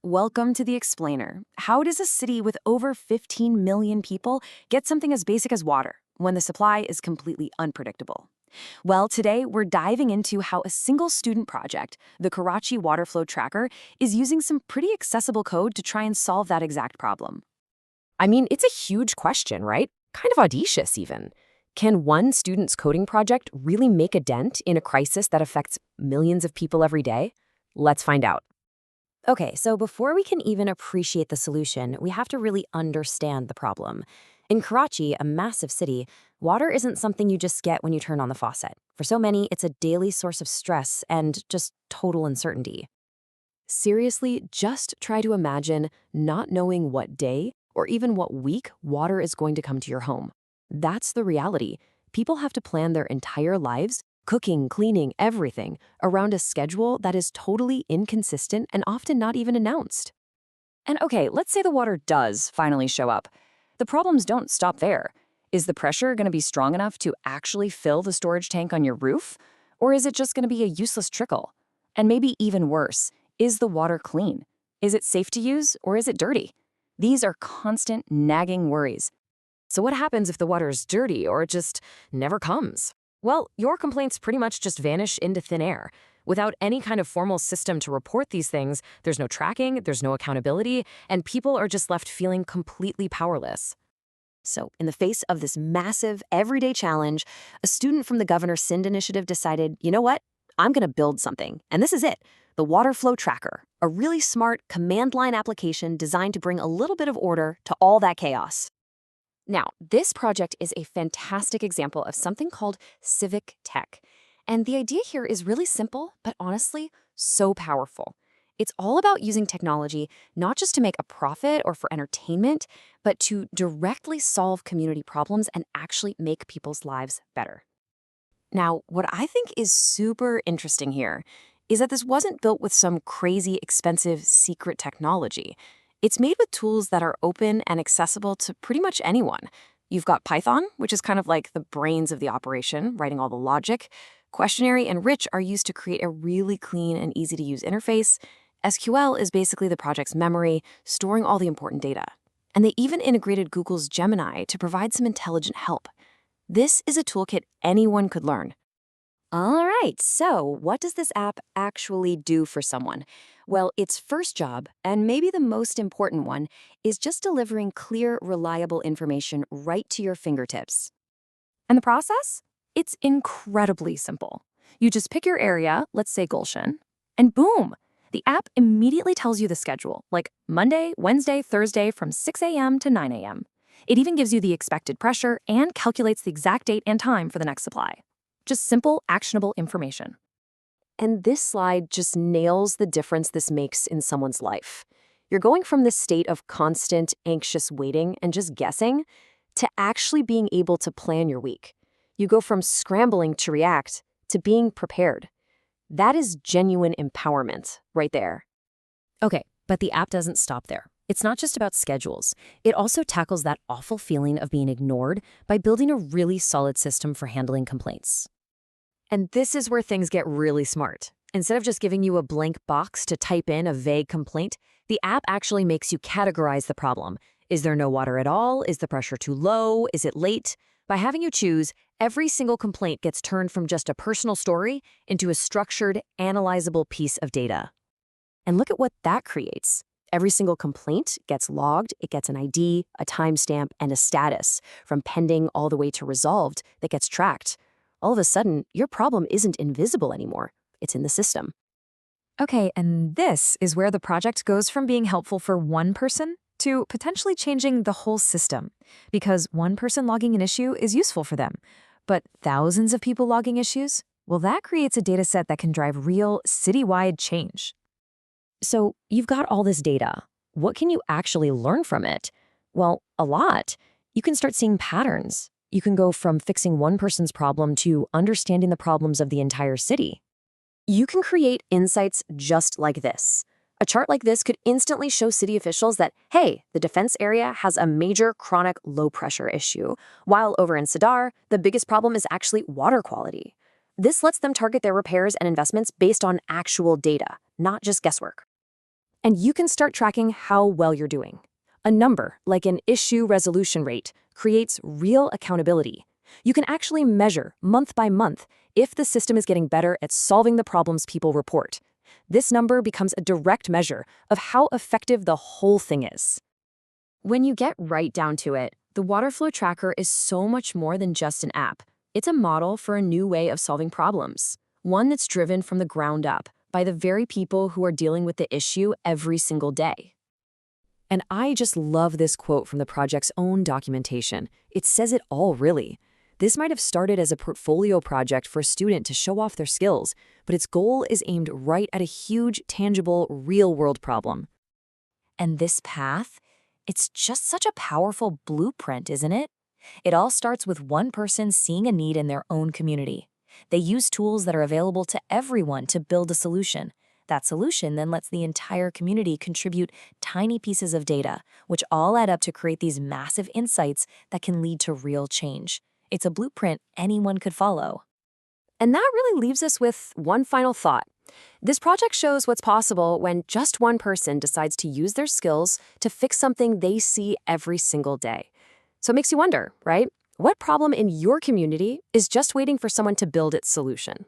Welcome to The Explainer. How does a city with over 15 million people get something as basic as water when the supply is completely unpredictable? Well, today we're diving into how a single student project, the Karachi WaterFlow Tracker, is using some pretty accessible code to try and solve that exact problem. I mean, it's a huge question, right? Kind of audacious, even. Can one student's coding project really make a dent in a crisis that affects millions of people every day? Let's find out. Okay, so before we can even appreciate the solution, we have to really understand the problem. In Karachi, a massive city, water isn't something you just get when you turn on the faucet. For so many, it's a daily source of stress and just total uncertainty. Seriously, just try to imagine not knowing what day or even what week water is going to come to your home. That's the reality. People have to plan their entire lives, cooking, cleaning, everything, around a schedule that is totally inconsistent and often not even announced. And okay, let's say the water does finally show up. The problems don't stop there. Is the pressure going to be strong enough to actually fill the storage tank on your roof? Or is it just going to be a useless trickle? And maybe even worse, is the water clean? Is it safe to use or is it dirty? These are constant, nagging worries. So what happens if the water is dirty or it just never comes? Well, your complaints pretty much just vanish into thin air. Without any kind of formal system to report these things, there's no tracking, there's no accountability, and people are just left feeling completely powerless. So, in the face of this massive, everyday challenge, a student from the Governor Sind initiative decided, you know what? I'm going to build something. And this is it, the WaterFlow Tracker, a really smart command line application designed to bring a little bit of order to all that chaos. Now, this project is a fantastic example of something called civic tech. And the idea here is really simple, but honestly, so powerful. It's all about using technology not just to make a profit or for entertainment, but to directly solve community problems and actually make people's lives better. Now, what I think is super interesting here is that this wasn't built with some crazy, expensive, secret technology. It's made with tools that are open and accessible to pretty much anyone. You've got Python, which is kind of like the brains of the operation, writing all the logic. Questionary and Rich are used to create a really clean and easy-to-use interface. SQL is basically the project's memory, storing all the important data. And they even integrated Google's Gemini to provide some intelligent help. This is a toolkit anyone could learn. All right, so what does this app actually do for someone? Well, its first job, and maybe the most important one, is just delivering clear, reliable information right to your fingertips. And the process? It's incredibly simple. You just pick your area, let's say Gulshan, and boom! The app immediately tells you the schedule, like Monday, Wednesday, Thursday from 6 a.m. to 9 a.m. It even gives you the expected pressure and calculates the exact date and time for the next supply. Just simple, actionable information. And this slide just nails the difference this makes in someone's life. You're going from this state of constant, anxious waiting and just guessing to actually being able to plan your week. You go from scrambling to react to being prepared. That is genuine empowerment right there. Okay, but the app doesn't stop there. It's not just about schedules. It also tackles that awful feeling of being ignored by building a really solid system for handling complaints. And this is where things get really smart. Instead of just giving you a blank box to type in a vague complaint, the app actually makes you categorize the problem. Is there no water at all? Is the pressure too low? Is it late? By having you choose, every single complaint gets turned from just a personal story into a structured, analyzable piece of data. And look at what that creates. Every single complaint gets logged, it gets an ID, a timestamp, and a status, from pending all the way to resolved, that gets tracked. All of a sudden, your problem isn't invisible anymore. It's in the system. Okay, and this is where the project goes from being helpful for one person to potentially changing the whole system. Because one person logging an issue is useful for them. But thousands of people logging issues? Well, that creates a data set that can drive real, citywide change. So you've got all this data. What can you actually learn from it? Well, a lot. You can start seeing patterns. You can go from fixing one person's problem to understanding the problems of the entire city. You can create insights just like this. A chart like this could instantly show city officials that, hey, the defense area has a major chronic low-pressure issue, while over in Sadar, the biggest problem is actually water quality. This lets them target their repairs and investments based on actual data, not just guesswork. And you can start tracking how well you're doing. A number, like an issue resolution rate, creates real accountability. You can actually measure, month by month, if the system is getting better at solving the problems people report. This number becomes a direct measure of how effective the whole thing is. When you get right down to it, the WaterFlow Tracker is so much more than just an app. It's a model for a new way of solving problems, one that's driven from the ground up by the very people who are dealing with the issue every single day. And I just love this quote from the project's own documentation. It says it all, really. This might have started as a portfolio project for a student to show off their skills, but its goal is aimed right at a huge, tangible, real-world problem. And this path, it's just such a powerful blueprint, isn't it? It all starts with one person seeing a need in their own community. They use tools that are available to everyone to build a solution. That solution then lets the entire community contribute tiny pieces of data, which all add up to create these massive insights that can lead to real change. It's a blueprint anyone could follow. And that really leaves us with one final thought. This project shows what's possible when just one person decides to use their skills to fix something they see every single day. So it makes you wonder, right? What problem in your community is just waiting for someone to build its solution?